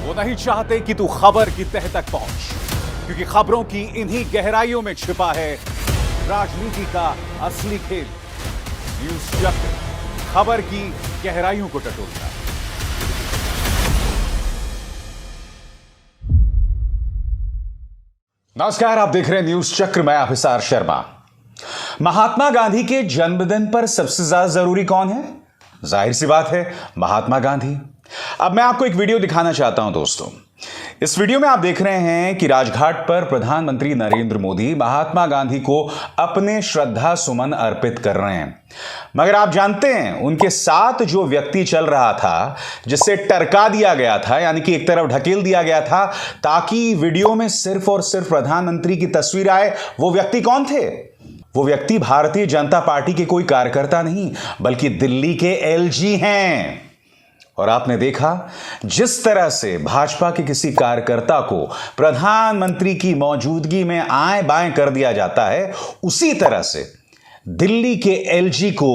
वो नहीं चाहते कि तू खबर की तह तक पहुंच, क्योंकि खबरों की इन्हीं गहराइयों में छिपा है राजनीति का असली खेल। न्यूज़ चक्र, खबर की गहराइयों को टटोलता है। नमस्कार, आप देख रहे हैं न्यूज़ चक्र। मैं अभिसार शर्मा। महात्मा गांधी के जन्मदिन पर सबसे ज्यादा जरूरी कौन है? जाहिर सी बात है, महात्मा गांधी। अब मैं आपको एक वीडियो दिखाना चाहता हूं दोस्तों। इस वीडियो में आप देख रहे हैं कि राजघाट पर प्रधानमंत्री नरेंद्र मोदी महात्मा गांधी को अपने श्रद्धा सुमन अर्पित कर रहे हैं। मगर आप जानते हैं, उनके साथ जो व्यक्ति चल रहा था, जिसे टरका दिया गया था, यानी कि एक तरफ ढकेल दिया गया था ताकि वीडियो में सिर्फ और सिर्फ प्रधानमंत्री की तस्वीर आए, वो व्यक्ति कौन थे? वो व्यक्ति भारतीय जनता पार्टी के कोई कार्यकर्ता नहीं, बल्कि दिल्ली के एलजी हैं। और आपने देखा, जिस तरह से भाजपा के किसी कार्यकर्ता को प्रधानमंत्री की मौजूदगी में आए बाएं कर दिया जाता है, उसी तरह से दिल्ली के एलजी को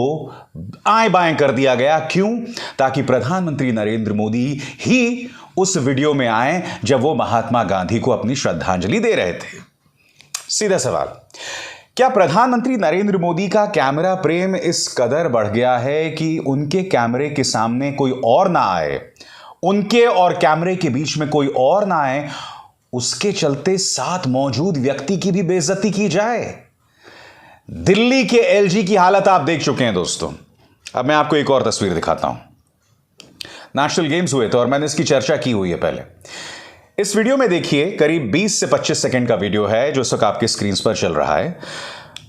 आए बाएं कर दिया गया। क्यों? ताकि प्रधानमंत्री नरेंद्र मोदी ही उस वीडियो में आए जब वो महात्मा गांधी को अपनी श्रद्धांजलि दे रहे थे। सीधा सवाल, क्या प्रधानमंत्री नरेंद्र मोदी का कैमरा प्रेम इस कदर बढ़ गया है कि उनके कैमरे के सामने कोई और ना आए, उनके और कैमरे के बीच में कोई और ना आए, उसके चलते साथ मौजूद व्यक्ति की भी बेइज्जती की जाए? दिल्ली के एलजी की हालत आप देख चुके हैं दोस्तों। अब मैं आपको एक और तस्वीर दिखाता हूं। नेशनल गेम्स हुए थे और मैंने इसकी चर्चा की हुई है पहले। इस वीडियो में देखिए, करीब 20 से 25 सेकंड का वीडियो है जो इस वक्त आपके स्क्रीन पर चल रहा है।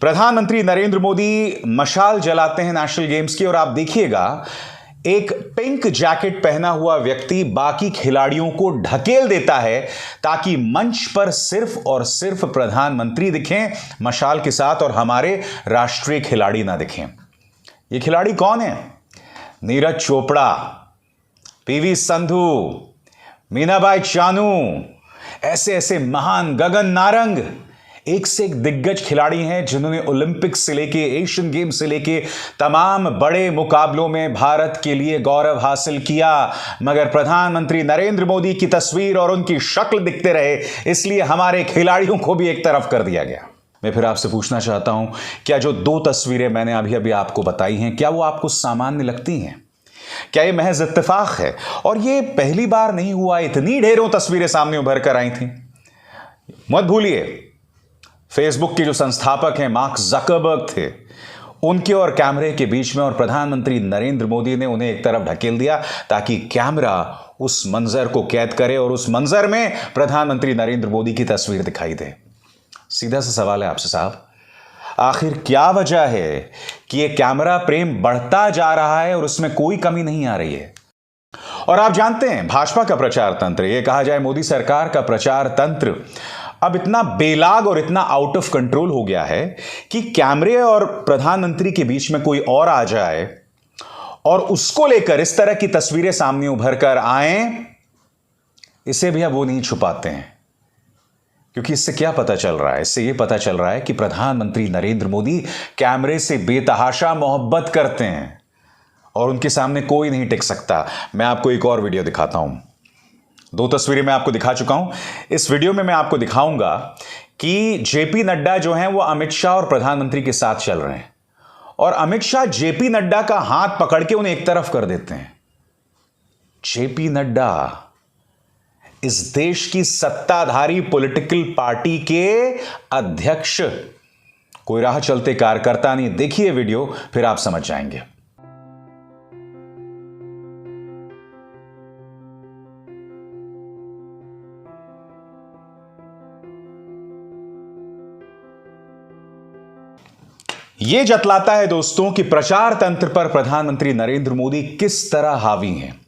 प्रधानमंत्री नरेंद्र मोदी मशाल जलाते हैं नेशनल गेम्स की, और आप देखिएगा एक पिंक जैकेट पहना हुआ व्यक्ति बाकी खिलाड़ियों को ढकेल देता है ताकि मंच पर सिर्फ और सिर्फ प्रधानमंत्री दिखें मशाल के साथ, और हमारे राष्ट्रीय खिलाड़ी ना दिखें। ये खिलाड़ी कौन है? नीरज चोपड़ा, पीवी संधू, मीनाबाई चानू, ऐसे ऐसे महान गगन नारंग, एक से एक दिग्गज खिलाड़ी हैं जिन्होंने ओलंपिक्स से लेके एशियन गेम्स से लेके तमाम बड़े मुकाबलों में भारत के लिए गौरव हासिल किया। मगर प्रधानमंत्री नरेंद्र मोदी की तस्वीर और उनकी शक्ल दिखते रहे, इसलिए हमारे खिलाड़ियों को भी एक तरफ कर दिया गया। मैं फिर आपसे पूछना चाहता हूं, क्या जो 2 तस्वीरें मैंने अभी अभी आपको बताई हैं, क्या वो आपको सामान्य लगती हैं? क्या ये महज इत्तेफाक है? और ये पहली बार नहीं हुआ, इतनी ढेरों तस्वीरें सामने उभर कर आई थी। मत भूलिए, फेसबुक के जो संस्थापक हैं मार्क जकरबर्ग थे, उनके और कैमरे के बीच में और प्रधानमंत्री नरेंद्र मोदी ने उन्हें एक तरफ ढकेल दिया ताकि कैमरा उस मंजर को कैद करे और उस मंजर में प्रधानमंत्री नरेंद्र मोदी की तस्वीर दिखाई दे। सीधा सा सवाल है आपसे साहब, आखिर क्या वजह है कि यह कैमरा प्रेम बढ़ता जा रहा है और उसमें कोई कमी नहीं आ रही है? और आप जानते हैं, भाजपा का प्रचार तंत्र, यह कहा जाए मोदी सरकार का प्रचार तंत्र, अब इतना बेलाग और इतना आउट ऑफ कंट्रोल हो गया है कि कैमरे और प्रधानमंत्री के बीच में कोई और आ जाए और उसको लेकर इस तरह की तस्वीरें सामने उभर कर आए, इसे भी अब वो नहीं छुपाते हैं। क्योंकि इससे क्या पता चल रहा है? इससे यह पता चल रहा है कि प्रधानमंत्री नरेंद्र मोदी कैमरे से बेतहाशा मोहब्बत करते हैं और उनके सामने कोई नहीं टिक सकता। मैं आपको एक और वीडियो दिखाता हूं। 2 तस्वीरें मैं आपको दिखा चुका हूं। इस वीडियो में मैं आपको दिखाऊंगा कि जेपी नड्डा जो हैं वो अमित शाह और प्रधानमंत्री के साथ चल रहे हैं, और अमित शाह जेपी नड्डा का हाथ पकड़ के उन्हें एक तरफ कर देते हैं। जेपी नड्डा इस देश की सत्ताधारी पॉलिटिकल पार्टी के अध्यक्ष, कोई राह चलते कार्यकर्ता नहीं। देखिए वीडियो, फिर आप समझ जाएंगे। यह जतलाता है दोस्तों कि प्रचार तंत्र पर प्रधानमंत्री नरेंद्र मोदी किस तरह हावी हैं।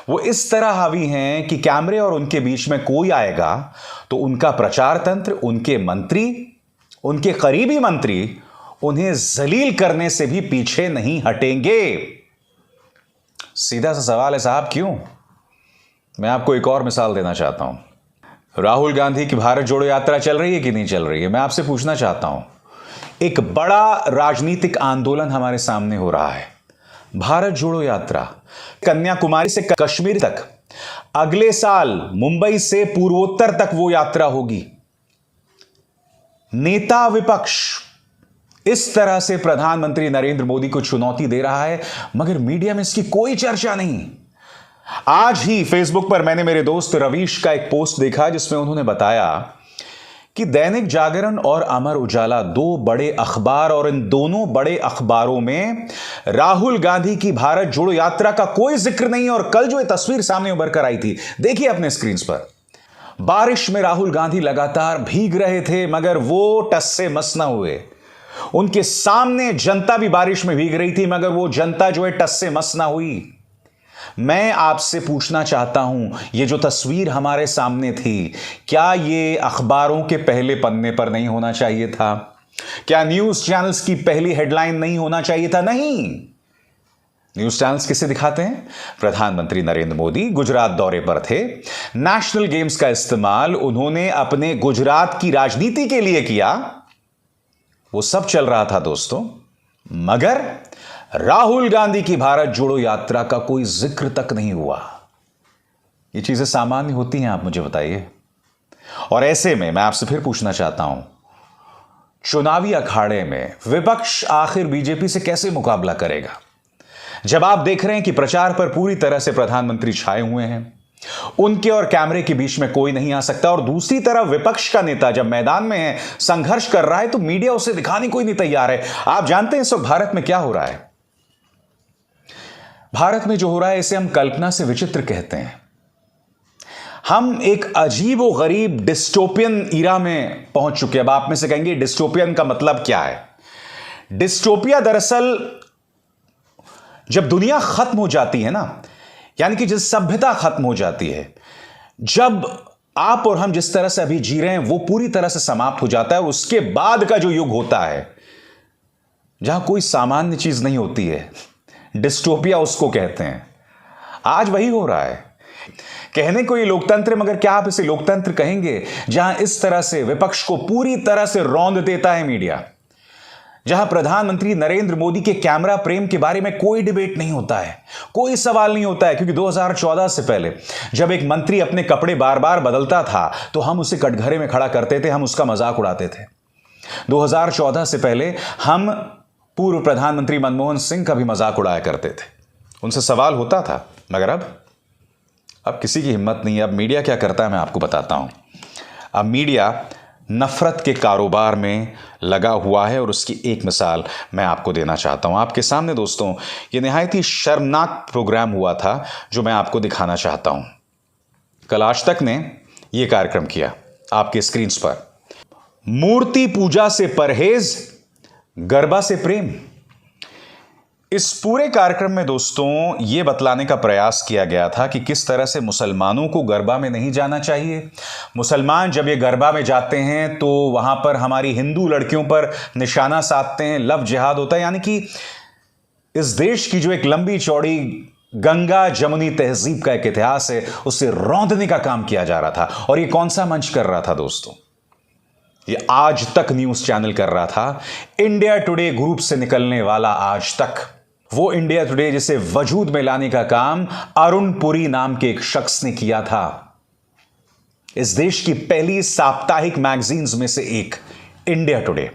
वो इस तरह हावी हैं कि कैमरे और उनके बीच में कोई आएगा तो उनका प्रचार तंत्र, उनके मंत्री, उनके करीबी मंत्री उन्हें जलील करने से भी पीछे नहीं हटेंगे। सीधा सा सवाल है साहब, क्यों? मैं आपको एक और मिसाल देना चाहता हूं। राहुल गांधी की भारत जोड़ो यात्रा चल रही है कि नहीं चल रही है? मैं आपसे पूछना चाहता हूं, एक बड़ा राजनीतिक आंदोलन हमारे सामने हो रहा है, भारत जोड़ो यात्रा। कन्याकुमारी से कश्मीर तक अगले साल मुंबई से पूर्वोत्तर तक वो यात्रा होगी। नेता विपक्ष इस तरह से प्रधानमंत्री नरेंद्र मोदी को चुनौती दे रहा है, मगर मीडिया में इसकी कोई चर्चा नहीं। आज ही फेसबुक पर मैंने मेरे दोस्त रवीश का एक पोस्ट देखा जिसमें उन्होंने बताया कि दैनिक जागरण और अमर उजाला दो बड़े अखबार, और इन दोनों बड़े अखबारों में राहुल गांधी की भारत जोड़ो यात्रा का कोई जिक्र नहीं। और कल जो ये तस्वीर सामने उभर कर आई थी, देखिए अपने स्क्रीन पर, बारिश में राहुल गांधी लगातार भीग रहे थे मगर वो टस से मस न हुए। उनके सामने जनता भी बारिश में भीग रही थी मगर वो जनता जो है टस से मस ना हुई। मैं आपसे पूछना चाहता हूं, ये जो तस्वीर हमारे सामने थी, क्या ये अखबारों के पहले पन्ने पर नहीं होना चाहिए था? क्या न्यूज चैनल्स की पहली हेडलाइन नहीं होना चाहिए था? नहीं। न्यूज चैनल्स किसे दिखाते हैं? प्रधानमंत्री नरेंद्र मोदी गुजरात दौरे पर थे। नेशनल गेम्स का इस्तेमाल उन्होंने अपने गुजरात की राजनीति के लिए किया, वो सब चल रहा था दोस्तों, मगर राहुल गांधी की भारत जोड़ो यात्रा का कोई जिक्र तक नहीं हुआ। ये चीजें सामान्य होती हैं, आप मुझे बताइए। और ऐसे में मैं आपसे फिर पूछना चाहता हूं, चुनावी अखाड़े में विपक्ष आखिर बीजेपी से कैसे मुकाबला करेगा, जब आप देख रहे हैं कि प्रचार पर पूरी तरह से प्रधानमंत्री छाए हुए हैं, उनके और कैमरे के बीच में कोई नहीं आ सकता, और दूसरी तरफ विपक्ष का नेता जब मैदान में है, संघर्ष कर रहा है, तो मीडिया उसे दिखाने कोई नहीं तैयार है। आप जानते हैं इस वक्त भारत में क्या हो रहा है? भारत में जो हो रहा है इसे हम कल्पना से विचित्र कहते हैं। हम एक अजीब व गरीब डिस्टोपियन ईरा में पहुंच चुके हैं। अब आप में से कहेंगे डिस्टोपियन का मतलब क्या है? डिस्टोपिया दरअसल जब दुनिया खत्म हो जाती है ना, यानी कि जिस सभ्यता खत्म हो जाती है, जब आप और हम जिस तरह से अभी जी रहे हैं वो पूरी तरह से समाप्त हो जाता है, उसके बाद का जो युग होता है जहां कोई सामान्य चीज नहीं होती है, डिस्टोपिया उसको कहते हैं। आज वही हो रहा है। कहने को ये लोकतंत्र, मगर क्या आप इसे लोकतंत्र कहेंगे जहां इस तरह से विपक्ष को पूरी तरह से रौंद देता है मीडिया, जहां प्रधानमंत्री नरेंद्र मोदी के कैमरा प्रेम के बारे में कोई डिबेट नहीं होता है, कोई सवाल नहीं होता है, क्योंकि 2014 से पहले जब एक मंत्री अपने कपड़े बार बार बदलता था तो हम उसे कटघरे में खड़ा करते थे, हम उसका मजाक उड़ाते थे। 2014 से पहले हम पूर्व प्रधानमंत्री मनमोहन सिंह का भी मजाक उड़ाया करते थे, उनसे सवाल होता था। मगर अब किसी की हिम्मत नहीं है। अब मीडिया क्या करता है मैं आपको बताता हूं। अब मीडिया नफरत के कारोबार में लगा हुआ है, और उसकी एक मिसाल मैं आपको देना चाहता हूं आपके सामने दोस्तों। यह निहायत ही शर्मनाक प्रोग्राम हुआ था जो मैं आपको दिखाना चाहता हूं। कल आज तक ने यह कार्यक्रम किया आपके स्क्रीन पर, मूर्ति पूजा से परहेज, गरबा से प्रेम। इस पूरे कार्यक्रम में दोस्तों यह बतलाने का प्रयास किया गया था कि किस तरह से मुसलमानों को गरबा में नहीं जाना चाहिए। मुसलमान जब ये गरबा में जाते हैं तो वहां पर हमारी हिंदू लड़कियों पर निशाना साधते हैं, लव जिहाद होता है। यानी कि इस देश की जो एक लंबी चौड़ी गंगा जमुनी तहजीब का एक इतिहास है, उसे रौंदने का काम किया जा रहा था। और ये कौन सा मंच कर रहा था दोस्तों? ये आज तक न्यूज चैनल कर रहा था। इंडिया टुडे ग्रुप से निकलने वाला आज तक, वो इंडिया टुडे जिसे वजूद में लाने का काम अरुण पुरी नाम के एक शख्स ने किया था। इस देश की पहली साप्ताहिक मैगजीन्स में से एक इंडिया टुडे,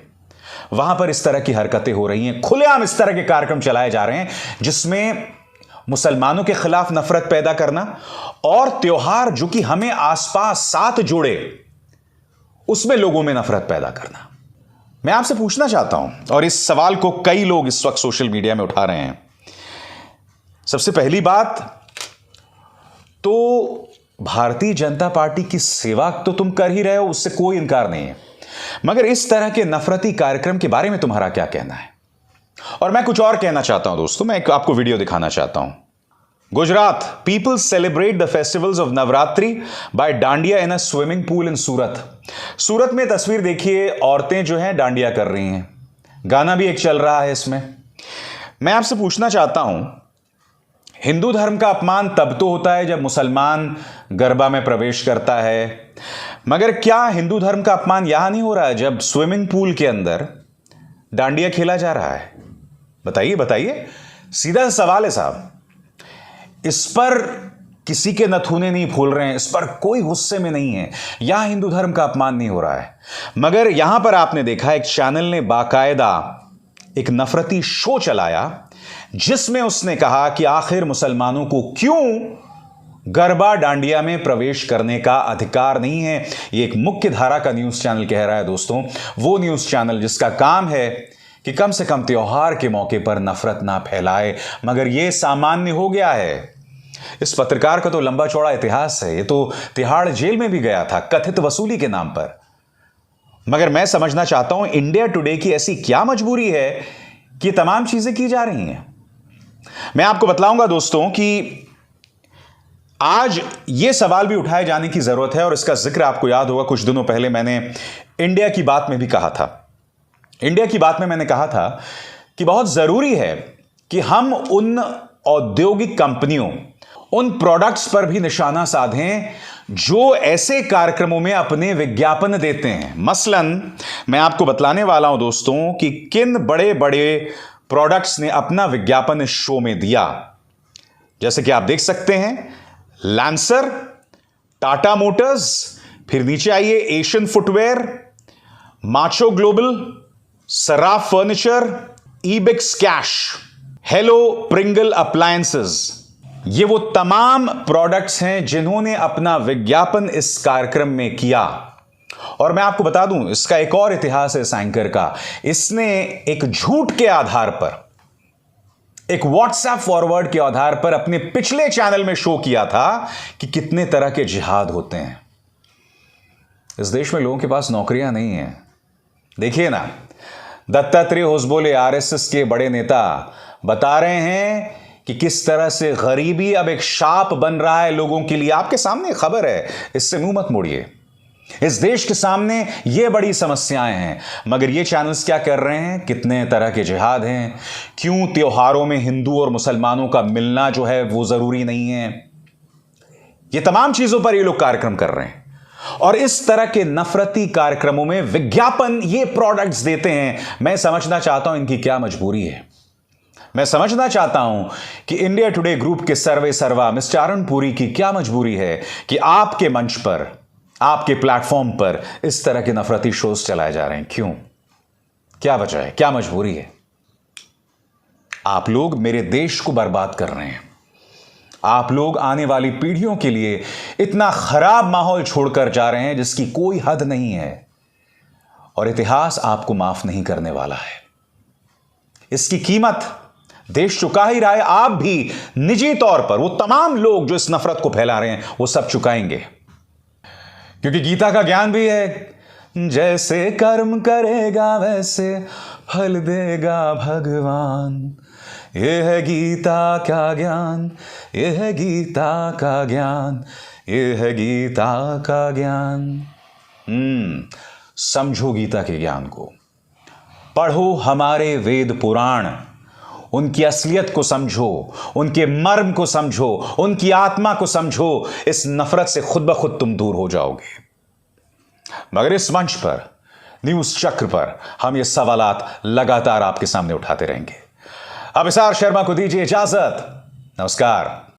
वहां पर इस तरह की हरकतें हो रही हैं, खुलेआम इस तरह के कार्यक्रम चलाए जा रहे हैं जिसमें मुसलमानों के खिलाफ नफरत पैदा करना, और त्योहार जो कि हमें आसपास साथ जोड़े उसमें लोगों में नफरत पैदा करना। मैं आपसे पूछना चाहता हूं, और इस सवाल को कई लोग इस वक्त सोशल मीडिया में उठा रहे हैं। सबसे पहली बात तो भारतीय जनता पार्टी की सेवा तो तुम कर ही रहे हो, उससे कोई इंकार नहीं है, मगर इस तरह के नफरती कार्यक्रम के बारे में तुम्हारा क्या कहना है? और मैं कुछ और कहना चाहता हूं दोस्तों, मैं आपको वीडियो दिखाना चाहता हूं। Gujarat, people celebrate the festivals of Navratri by dandiya in a swimming pool in Surat. Surat में तस्वीर देखिए, औरतें जो हैं डांडिया कर रही हैं, गाना भी एक चल रहा है इसमें। मैं आपसे पूछना चाहता हूं, हिंदू धर्म का अपमान तब तो होता है जब मुसलमान गरबा में प्रवेश करता है, मगर क्या हिंदू धर्म का अपमान यहां नहीं हो रहा है जब स्विमिंग पूल के अंदर डांडिया खेला जा रहा है? बताइए बताइए, सीधा सवाल है साहब। इस पर किसी के नथुने नहीं फूल रहे हैं, इस पर कोई गुस्से में नहीं है। यहां हिंदू धर्म का अपमान नहीं हो रहा है। मगर यहां पर आपने देखा एक चैनल ने बाकायदा एक नफरती शो चलाया जिसमें उसने कहा कि आखिर मुसलमानों को क्यों गरबा डांडिया में प्रवेश करने का अधिकार नहीं है। यह एक मुख्य धारा का न्यूज चैनल कह रहा है दोस्तों, वो न्यूज चैनल जिसका काम है कि कम से कम त्योहार के मौके पर नफरत ना फैलाए। मगर यह सामान्य हो गया है। इस पत्रकार का तो लंबा चौड़ा इतिहास है, ये तो तिहाड़ जेल में भी गया था कथित वसूली के नाम पर। मगर मैं समझना चाहता हूं इंडिया टुडे की ऐसी क्या मजबूरी है कि तमाम चीजें की जा रही हैं। मैं आपको बतलाऊंगा दोस्तों कि आज यह सवाल भी उठाए जाने की जरूरत है और इसका जिक्र आपको याद होगा कुछ दिनों पहले मैंने इंडिया की बात में भी कहा था। इंडिया की बात में मैंने कहा था कि बहुत जरूरी है कि हम उन औद्योगिक कंपनियों, उन प्रोडक्ट्स पर भी निशाना साधें जो ऐसे कार्यक्रमों में अपने विज्ञापन देते हैं। मसलन मैं आपको बतलाने वाला हूं दोस्तों कि किन बड़े बड़े प्रोडक्ट्स ने अपना विज्ञापन इस शो में दिया। जैसे कि आप देख सकते हैं लैंसर, टाटा मोटर्स, फिर नीचे आइए Asian footwear, macho global, Saraf furniture, Ebix cash, hello Pringle appliances. ये वो तमाम प्रोडक्ट्स हैं जिन्होंने अपना विज्ञापन इस कार्यक्रम में किया। और मैं आपको बता दूं इसका एक और इतिहास है इस एंकर का। इसने एक झूठ के आधार पर, एक व्हाट्सएप फॉरवर्ड के आधार पर अपने पिछले चैनल में शो किया था कि कितने तरह के जिहाद होते हैं। इस देश में लोगों के पास नौकरियां नहीं हैं। देखिए ना, दत्तात्रेय होसबोले आरएसएस के बड़े नेता बता रहे हैं कि किस तरह से गरीबी अब एक शाप बन रहा है लोगों के लिए। आपके सामने खबर है, इससे मुंह मत मोड़िए। इस देश के सामने ये बड़ी समस्याएं हैं, मगर ये चैनल्स क्या कर रहे हैं? कितने तरह के जिहाद हैं। क्यों त्योहारों में हिंदू और मुसलमानों का मिलना जो है वो जरूरी नहीं है। ये तमाम चीजों पर ये लोग कार्यक्रम कर रहे हैं और इस तरह के नफरती कार्यक्रमों में विज्ञापन ये प्रोडक्ट्स देते हैं। मैं समझना चाहता हूं इनकी क्या मजबूरी है। मैं समझना चाहता हूं कि इंडिया टुडे ग्रुप के सर्वे सर्वा मिस्टर अरुण पुरी की क्या मजबूरी है कि आपके मंच पर, आपके प्लेटफॉर्म पर इस तरह के नफरती शोज चलाए जा रहे हैं। क्यों? क्या वजह है? क्या मजबूरी है? आप लोग मेरे देश को बर्बाद कर रहे हैं। आप लोग आने वाली पीढ़ियों के लिए इतना खराब माहौल छोड़कर जा रहे हैं जिसकी कोई हद नहीं है और इतिहास आपको माफ नहीं करने वाला है। इसकी कीमत देश चुका ही रहा है। आप भी निजी तौर पर, वो तमाम लोग जो इस नफरत को फैला रहे हैं वो सब चुकाएंगे, क्योंकि गीता का ज्ञान भी है, जैसे कर्म करेगा वैसे फल देगा भगवान। ये है गीता का ज्ञान, ये है गीता का ज्ञान, ये है गीता का ज्ञान। समझो गीता के ज्ञान को, पढ़ो हमारे वेद पुराण, उनकी असलियत को समझो, उनके मर्म को समझो, उनकी आत्मा को समझो। इस नफरत से खुद ब खुद तुम दूर हो जाओगे। मगर इस मंच पर, न्यूज चक्र पर, हम ये सवालात लगातार आपके सामने उठाते रहेंगे। अब अभिसार शर्मा को दीजिए इजाजत। नमस्कार।